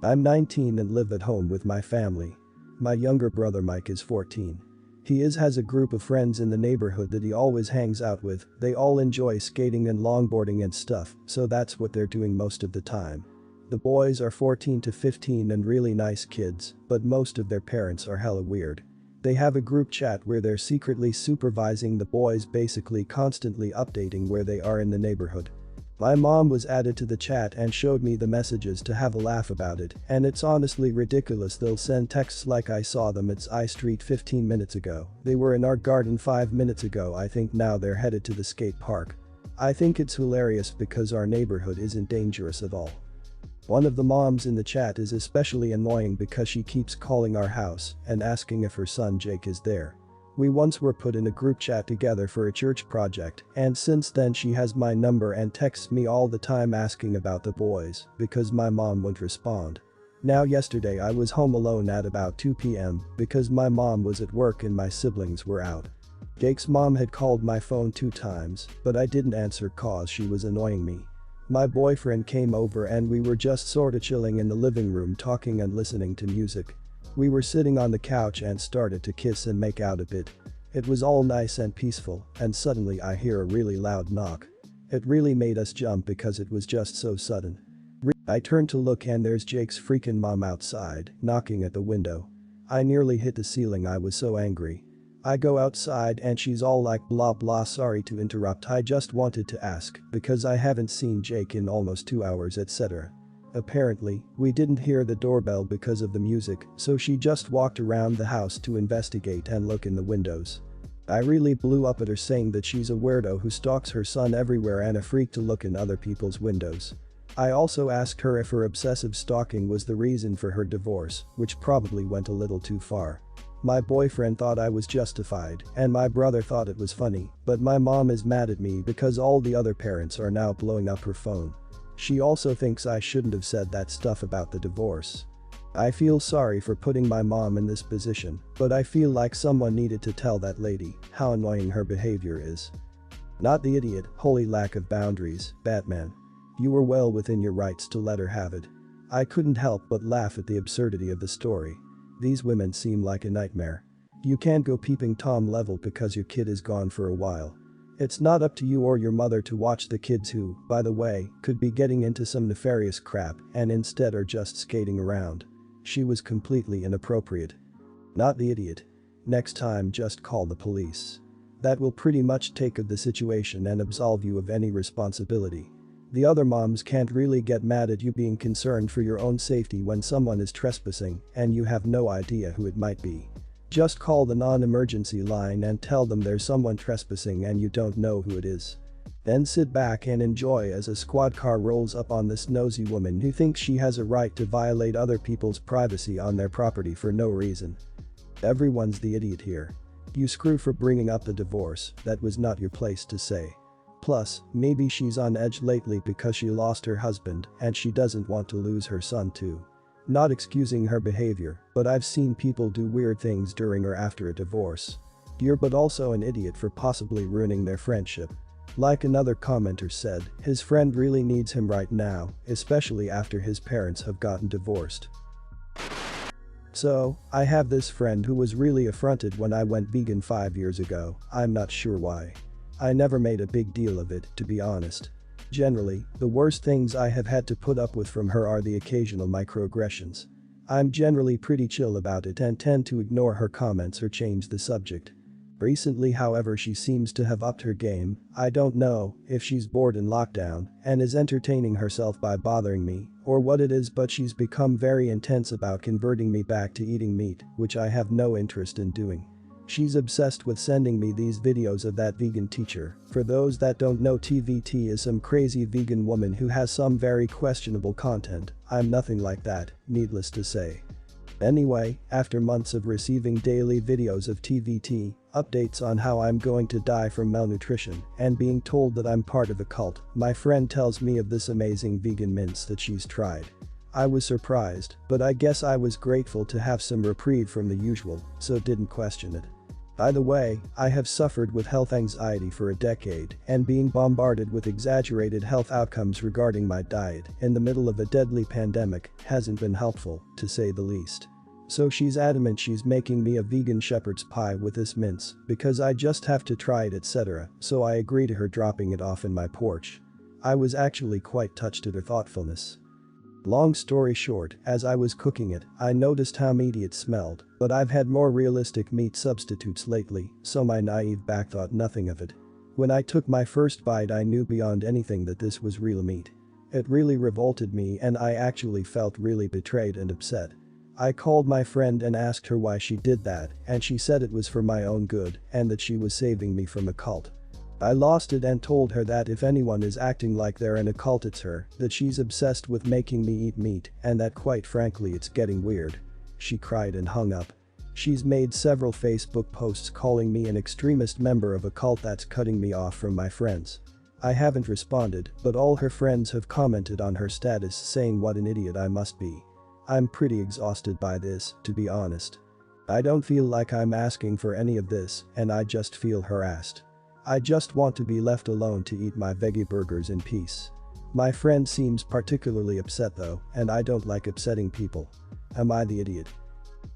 I'm 19 and live at home with my family. My younger brother Mike is 14. Has a group of friends in the neighborhood that he always hangs out with. They all enjoy skating and longboarding and stuff, so that's what they're doing most of the time. The boys are 14 to 15 and really nice kids, but most of their parents are hella weird. They have a group chat where they're secretly supervising the boys, basically constantly updating where they are in the neighborhood. My mom was added to the chat and showed me the messages to have a laugh about it, and it's honestly ridiculous. They'll send texts like, "I saw them at I Street 15 minutes ago. They were in our garden 5 minutes ago. I think now they're headed to the skate park." I think it's hilarious because our neighborhood isn't dangerous at all. One of the moms in the chat is especially annoying because she keeps calling our house and asking if her son Jake is there. We once were put in a group chat together for a church project, and since then she has my number and texts me all the time asking about the boys because my mom won't respond. Now yesterday I was home alone at about 2 p.m. because my mom was at work and my siblings were out. Jake's mom had called my phone 2 times, but I didn't answer cause she was annoying me. My boyfriend came over and we were just sorta chilling in the living room talking and listening to music. We were sitting on the couch and started to kiss and make out a bit. It was all nice and peaceful, and suddenly I hear a really loud knock. It really made us jump because it was just so sudden. I turned to look and there's Jake's freaking mom outside, knocking at the window. I nearly hit the ceiling, I was so angry. I go outside and she's all like, "Blah blah, sorry to interrupt, I just wanted to ask because I haven't seen Jake in almost 2 hours, etc." Apparently, we didn't hear the doorbell because of the music, so she just walked around the house to investigate and look in the windows. I really blew up at her saying that she's a weirdo who stalks her son everywhere and a freak to look in other people's windows. I also asked her if her obsessive stalking was the reason for her divorce, which probably went a little too far. My boyfriend thought I was justified, and my brother thought it was funny, but my mom is mad at me because all the other parents are now blowing up her phone. She also thinks I shouldn't have said that stuff about the divorce. I feel sorry for putting my mom in this position, but I feel like someone needed to tell that lady how annoying her behavior is. Not the idiot, holy lack of boundaries, Batman. You were well within your rights to let her have it. I couldn't help but laugh at the absurdity of the story. These women seem like a nightmare. You can't go peeping Tom level because your kid is gone for a while. It's not up to you or your mother to watch the kids who, by the way, could be getting into some nefarious crap and instead are just skating around. She was completely inappropriate. Not the idiot. Next time just call the police. That will pretty much take of the situation and absolve you of any responsibility. The other moms can't really get mad at you being concerned for your own safety when someone is trespassing and you have no idea who it might be. Just call the non-emergency line and tell them there's someone trespassing and you don't know who it is. Then sit back and enjoy as a squad car rolls up on this nosy woman who thinks she has a right to violate other people's privacy on their property for no reason. Everyone's the idiot here. You screw for bringing up the divorce, that was not your place to say. Plus, maybe she's on edge lately because she lost her husband and she doesn't want to lose her son too. Not excusing her behavior, but I've seen people do weird things during or after a divorce. You're but also an idiot for possibly ruining their friendship. Like another commenter said, his friend really needs him right now, especially after his parents have gotten divorced. So, I have this friend who was really affronted when I went vegan 5 years ago. I'm not sure why. I never made a big deal of it, to be honest. Generally, the worst things I have had to put up with from her are the occasional microaggressions. I'm generally pretty chill about it and tend to ignore her comments or change the subject. Recently, however, she seems to have upped her game. I don't know if she's bored in lockdown and is entertaining herself by bothering me or what it is, but she's become very intense about converting me back to eating meat, which I have no interest in doing. She's obsessed with sending me these videos of that vegan teacher. For those that don't know, TVT is some crazy vegan woman who has some very questionable content. I'm nothing like that, needless to say. Anyway, after months of receiving daily videos of TVT, updates on how I'm going to die from malnutrition, and being told that I'm part of a cult, my friend tells me of this amazing vegan mince that she's tried. I was surprised, but I guess I was grateful to have some reprieve from the usual, so didn't question it. By the way, I have suffered with health anxiety for a decade, and being bombarded with exaggerated health outcomes regarding my diet in the middle of a deadly pandemic hasn't been helpful, to say the least. So she's adamant she's making me a vegan shepherd's pie with this mince because I just have to try it, etc., so I agree to her dropping it off in my porch. I was actually quite touched at her thoughtfulness. Long story short, as I was cooking it, I noticed how meaty it smelled, but I've had more realistic meat substitutes lately, so my naive back thought nothing of it. When I took my first bite, I knew beyond anything that this was real meat. It really revolted me and I actually felt really betrayed and upset. I called my friend and asked her why she did that, and she said it was for my own good and that she was saving me from a cult. I lost it and told her that if anyone is acting like they're in a cult, it's her, that she's obsessed with making me eat meat, and that quite frankly it's getting weird. She cried and hung up. She's made several Facebook posts calling me an extremist member of a cult that's cutting me off from my friends. I haven't responded, but all her friends have commented on her status saying what an idiot I must be. I'm pretty exhausted by this, to be honest. I don't feel like I'm asking for any of this, and I just feel harassed. I just want to be left alone to eat my veggie burgers in peace. My friend seems particularly upset though, and I don't like upsetting people. Am I the idiot?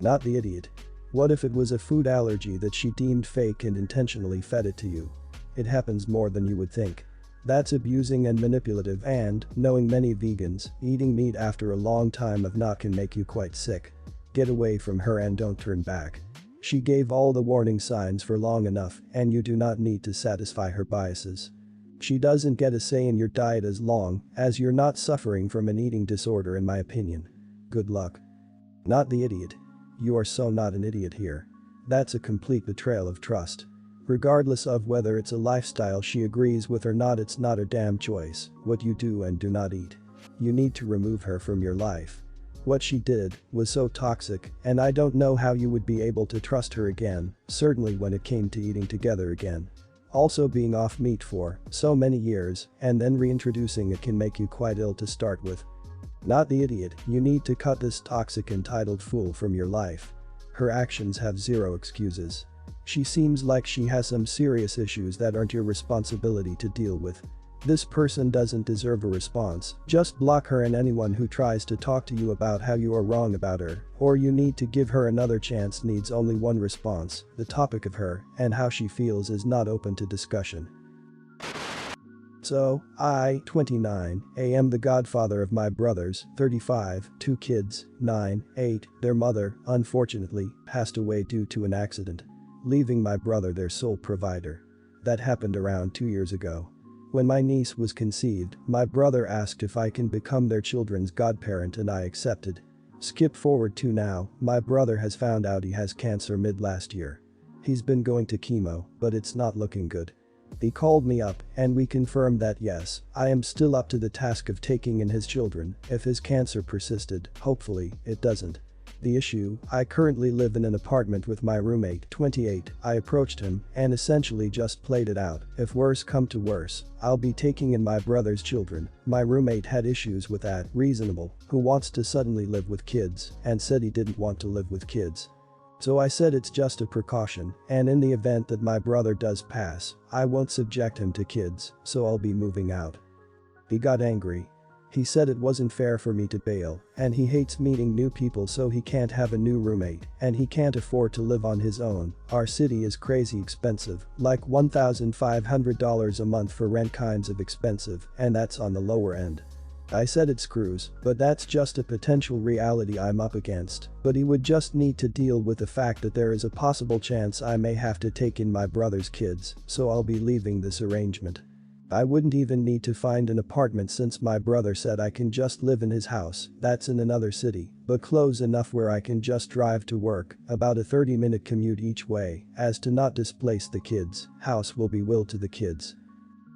Not the idiot. What if it was a food allergy that she deemed fake and intentionally fed it to you? It happens more than you would think. That's abusing and manipulative, and, knowing many vegans, eating meat after a long time of not can make you quite sick. Get away from her and don't turn back. She gave all the warning signs for long enough, and you do not need to satisfy her biases. She doesn't get a say in your diet as long as you're not suffering from an eating disorder, in my opinion. Good luck. Not the idiot. You are so not an idiot here. That's a complete betrayal of trust. Regardless of whether it's a lifestyle she agrees with or not, it's not her damn choice what you do and do not eat. You need to remove her from your life. What she did was so toxic, and I don't know how you would be able to trust her again, certainly when it came to eating together again. Also, being off meat for so many years and then reintroducing it can make you quite ill to start with. Not the idiot, you need to cut this toxic entitled fool from your life. Her actions have zero excuses. She seems like she has some serious issues that aren't your responsibility to deal with. This person doesn't deserve a response. Just block her and anyone who tries to talk to you about how you are wrong about her, or you need to give her another chance. Needs only one response. The topic of her and how she feels is not open to discussion. So, I, 29, am the godfather of my brothers, 35, 2 kids, 9, 8, their mother, unfortunately, passed away due to an accident, leaving my brother their sole provider. That happened around 2 years ago. When my niece was conceived, my brother asked if I can become their children's godparent and I accepted. Skip forward to now, my brother has found out he has cancer mid last year. He's been going to chemo, but it's not looking good. He called me up and we confirmed that yes, I am still up to the task of taking in his children if his cancer persisted. Hopefully, it doesn't. The issue, I currently live in an apartment with my roommate, 28. I approached him and essentially just played it out. If worse come to worse, I'll be taking in my brother's children. My roommate had issues with that, reasonable, who wants to suddenly live with kids, and said he didn't want to live with kids. So I said it's just a precaution, and in the event that my brother does pass, I won't subject him to kids, so I'll be moving out. He got angry. He said it wasn't fair for me to bail, and he hates meeting new people, so he can't have a new roommate, and he can't afford to live on his own. Our city is crazy expensive, like $1,500 a month for rent, kinds of expensive, and that's on the lower end. I said it screws, but that's just a potential reality I'm up against, but he would just need to deal with the fact that there is a possible chance I may have to take in my brother's kids, so I'll be leaving this arrangement. I wouldn't even need to find an apartment since my brother said I can just live in his house, that's in another city, but close enough where I can just drive to work, about a 30-minute commute each way, as to not displace the kids. House will be will to the kids.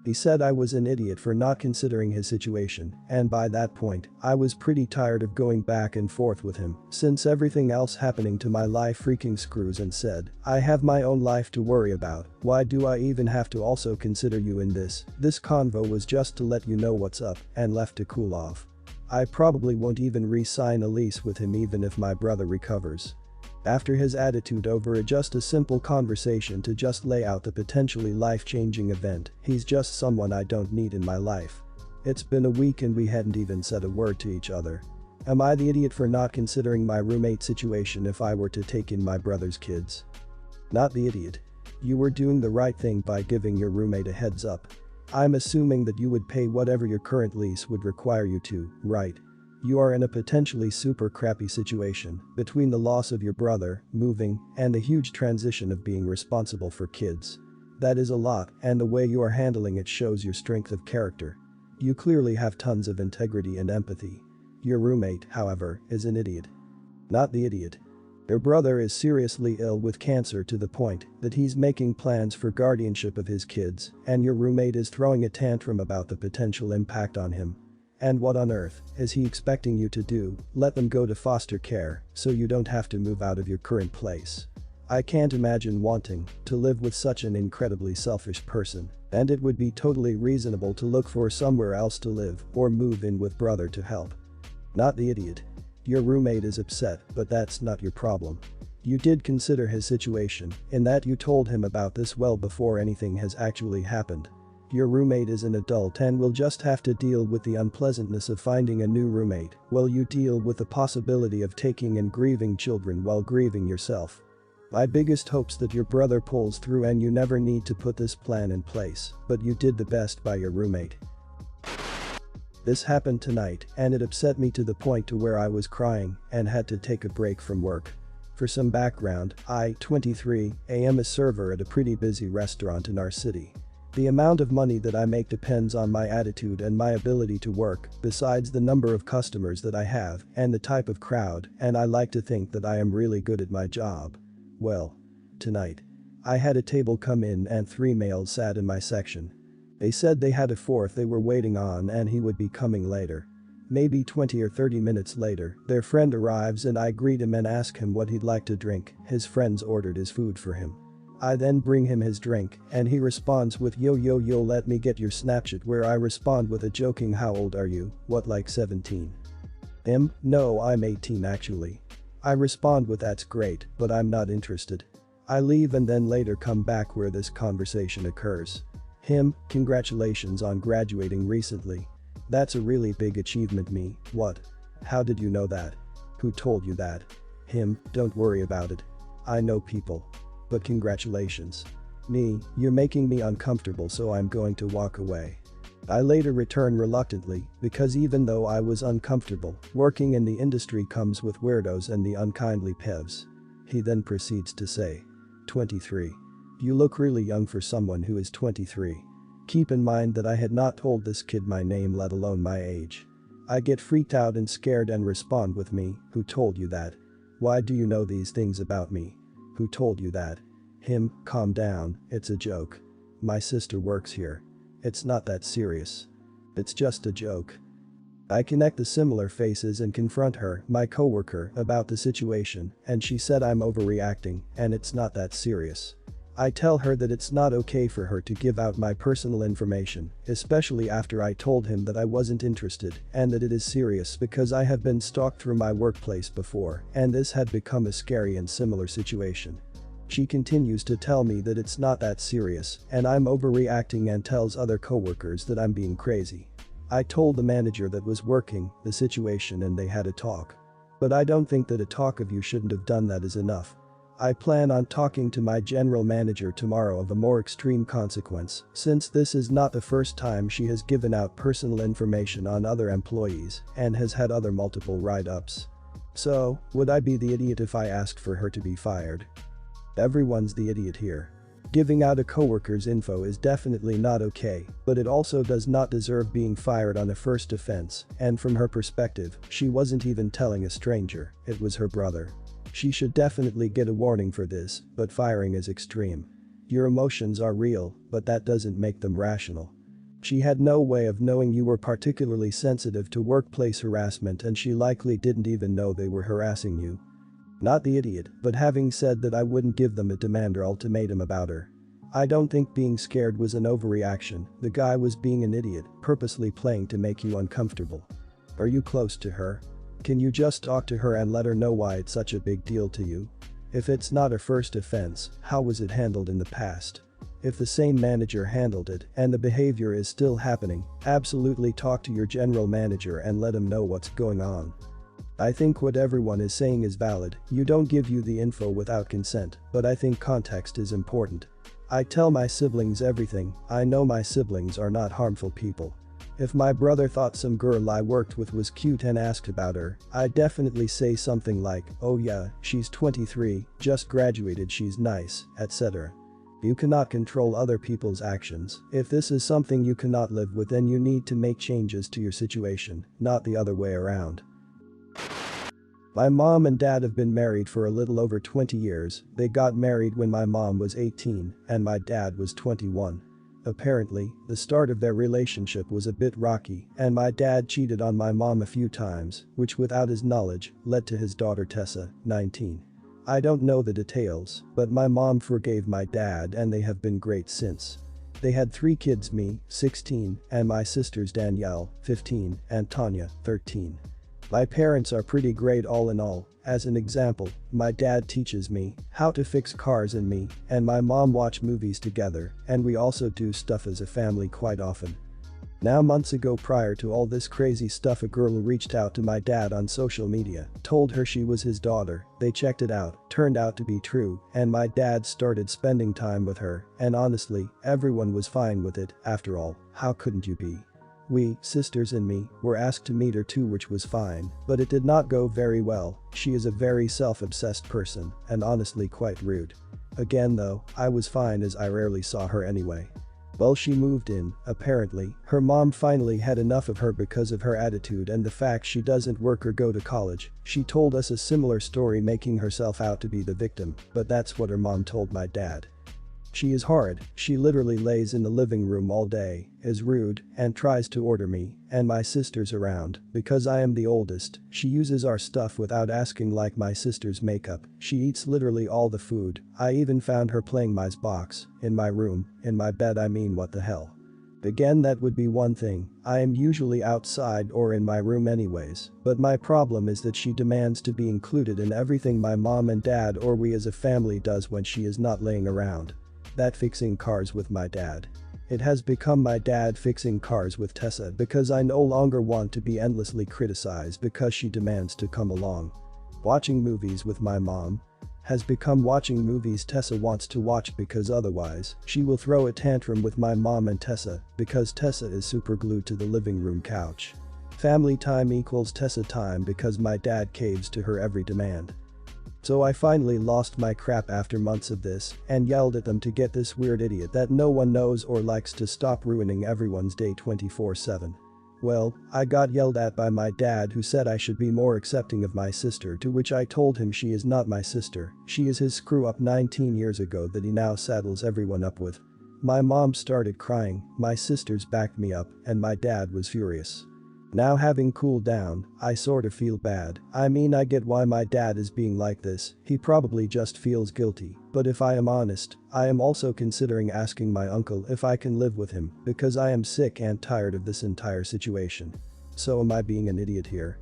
He said I was an idiot for not considering his situation, and by that point, I was pretty tired of going back and forth with him, since everything else happening to my life freaking screws, and said, I have my own life to worry about, why do I even have to also consider you in this? This convo was just to let you know what's up, and left to cool off. I probably won't even re-sign a lease with him even if my brother recovers. After his attitude over just a simple conversation to just lay out the potentially life-changing event, he's just someone I don't need in my life. It's been a week and we hadn't even said a word to each other. Am I the idiot for not considering my roommate situation if I were to take in my brother's kids? Not the idiot. You were doing the right thing by giving your roommate a heads up. I'm assuming that you would pay whatever your current lease would require you to, right? You are in a potentially super crappy situation between the loss of your brother, moving, and the huge transition of being responsible for kids. That is a lot, and the way you are handling it shows your strength of character. You clearly have tons of integrity and empathy. Your roommate, however, is an idiot. Not the idiot. Your brother is seriously ill with cancer to the point that he's making plans for guardianship of his kids, and your roommate is throwing a tantrum about the potential impact on him. And what on earth is he expecting you to do? Let them go to foster care so you don't have to move out of your current place? I can't imagine wanting to live with such an incredibly selfish person, and it would be totally reasonable to look for somewhere else to live or move in with brother to help. Not the idiot. Your roommate is upset, but that's not your problem. You did consider his situation in that you told him about this well before anything has actually happened. Your roommate is an adult and will just have to deal with the unpleasantness of finding a new roommate while you deal with the possibility of taking and grieving children while grieving yourself. My biggest hopes that your brother pulls through and you never need to put this plan in place, but you did the best by your roommate. This happened tonight and it upset me to the point to where I was crying and had to take a break from work. For some background, I, 23, am a server at a pretty busy restaurant in our city. The amount of money that I make depends on my attitude and my ability to work, besides the number of customers that I have and the type of crowd, and I like to think that I am really good at my job. Well, tonight, I had a table come in and 3 males sat in my section. They said they had a 4th they were waiting on and he would be coming later. Maybe 20 or 30 minutes later, their friend arrives and I greet him and ask him what he'd like to drink. His friends ordered his food for him. I then bring him his drink and he responds with yo yo yo let me get your Snapchat, where I respond with a joking how old are you, what, like 17? Him, no, I'm 18 actually. I respond with that's great, but I'm not interested. I leave and then later come back where this conversation occurs. Him, congratulations on graduating recently. That's a really big achievement. Me, what? How did you know that? Who told you that? Him, don't worry about it. I know people. But congratulations. Me, you're making me uncomfortable, so I'm going to walk away. I later return reluctantly because even though I was uncomfortable, working in the industry comes with weirdos and the unkindly pevs. He then proceeds to say, 23. You look really young for someone who is 23. Keep in mind that I had not told this kid my name, let alone my age. I get freaked out and scared and respond with me, who told you that? Why do you know these things about me? Who told you that? Him, calm down, it's a joke. My sister works here. It's not that serious. It's just a joke. I connect the similar faces and confront her, my coworker, about the situation, and she said I'm overreacting and it's not that serious. I tell her that it's not okay for her to give out my personal information, especially after I told him that I wasn't interested and that it is serious because I have been stalked through my workplace before and this had become a scary and similar situation. She continues to tell me that it's not that serious and I'm overreacting and tells other coworkers that I'm being crazy. I told the manager that was working the situation and they had a talk. But I don't think that a talk of you shouldn't have done that is enough. I plan on talking to my general manager tomorrow of a more extreme consequence, since this is not the first time she has given out personal information on other employees and has had other multiple write-ups. So, would I be the idiot if I asked for her to be fired? Everyone's the idiot here. Giving out a coworker's info is definitely not okay, but it also does not deserve being fired on a first offense, and from her perspective, she wasn't even telling a stranger, it was her brother. She should definitely get a warning for this, but firing is extreme. Your emotions are real, but that doesn't make them rational. She had no way of knowing you were particularly sensitive to workplace harassment and she likely didn't even know they were harassing you. Not the idiot, but having said that I wouldn't give them a demand or ultimatum about her. I don't think being scared was an overreaction, the guy was being an idiot, purposely playing to make you uncomfortable. Are you close to her? Can you just talk to her and let her know why it's such a big deal to you? If it's not a first offense, how was it handled in the past? If the same manager handled it and the behavior is still happening, absolutely talk to your general manager and let him know what's going on. I think what everyone is saying is valid, you don't give you the info without consent, but I think context is important. I tell my siblings everything, I know my siblings are not harmful people. If my brother thought some girl I worked with was cute and asked about her, I'd definitely say something like, oh yeah, she's 23, just graduated, she's nice, etc. You cannot control other people's actions. If this is something you cannot live with, then you need to make changes to your situation, not the other way around. My mom and dad have been married for a little over 20 years. They got married when my mom was 18 and my dad was 21. Apparently, the start of their relationship was a bit rocky and my dad cheated on my mom a few times, which without his knowledge, led to his daughter Tessa, 19. I don't know the details, but my mom forgave my dad and they have been great since. They had 3 kids, me, 16, and my sisters Danielle, 15, and Tanya, 13. My parents are pretty great all in all. As an example, my dad teaches me how to fix cars and me and my mom watch movies together, and we also do stuff as a family quite often. Now months ago, prior to all this crazy stuff, a girl reached out to my dad on social media, told her she was his daughter, they checked it out, turned out to be true, and my dad started spending time with her, and honestly, everyone was fine with it. After all, how couldn't you be? We, sisters and me, were asked to meet her too, which was fine, but it did not go very well. She is a very self-obsessed person and honestly quite rude. Again though, I was fine as I rarely saw her anyway. Well, she moved in, apparently, her mom finally had enough of her because of her attitude and the fact she doesn't work or go to college. She told us a similar story, making herself out to be the victim, but that's what her mom told my dad. She is hard, she literally lays in the living room all day, is rude, and tries to order me and my sisters around. Because I am the oldest, she uses our stuff without asking, like my sister's makeup. She eats literally all the food. I even found her playing my Xbox in my room, in my bed. I mean, what the hell? Again, that would be one thing, I am usually outside or in my room anyways, but my problem is that she demands to be included in everything my mom and dad or we as a family does when she is not laying around. That fixing cars with my dad. It has become my dad fixing cars with Tessa because I no longer want to be endlessly criticized because she demands to come along. Watching movies with my mom has become watching movies Tessa wants to watch because otherwise she will throw a tantrum with my mom and Tessa because Tessa is super glued to the living room couch. Family time equals Tessa time because my dad caves to her every demand. So I finally lost my crap after months of this and yelled at them to get this weird idiot that no one knows or likes to stop ruining everyone's day 24/7. Well, I got yelled at by my dad, who said I should be more accepting of my sister, to which I told him she is not my sister, she is his screw-up 19 years ago that he now saddles everyone up with. My mom started crying, my sisters backed me up, and my dad was furious. Now, having cooled down, I sort of feel bad. I mean, I get why my dad is being like this, he probably just feels guilty, but if I am honest, I am also considering asking my uncle if I can live with him because I am sick and tired of this entire situation. So am I being an idiot here?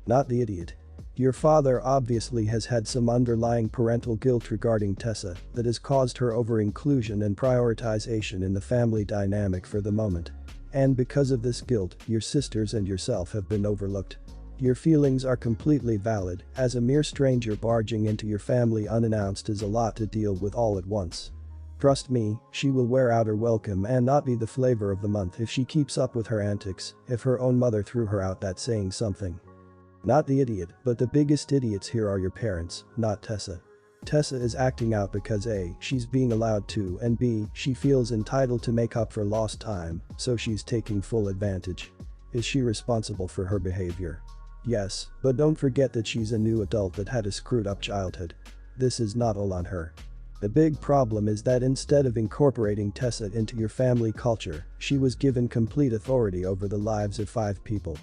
Not the idiot. Your father obviously has had some underlying parental guilt regarding Tessa that has caused her over-inclusion and prioritization in the family dynamic for the moment. And because of this guilt, your sisters and yourself have been overlooked. Your feelings are completely valid, as a mere stranger barging into your family unannounced is a lot to deal with all at once. Trust me, she will wear out her welcome and not be the flavor of the month if she keeps up with her antics. If her own mother threw her out, that's saying something. Not the idiot, but the biggest idiots here are your parents, not Tessa. Tessa is acting out because A, she's being allowed to, and B, she feels entitled to make up for lost time, so she's taking full advantage. Is she responsible for her behavior? Yes, but don't forget that she's a new adult that had a screwed up childhood. This is not all on her. The big problem is that instead of incorporating Tessa into your family culture, she was given complete authority over the lives of 5 people.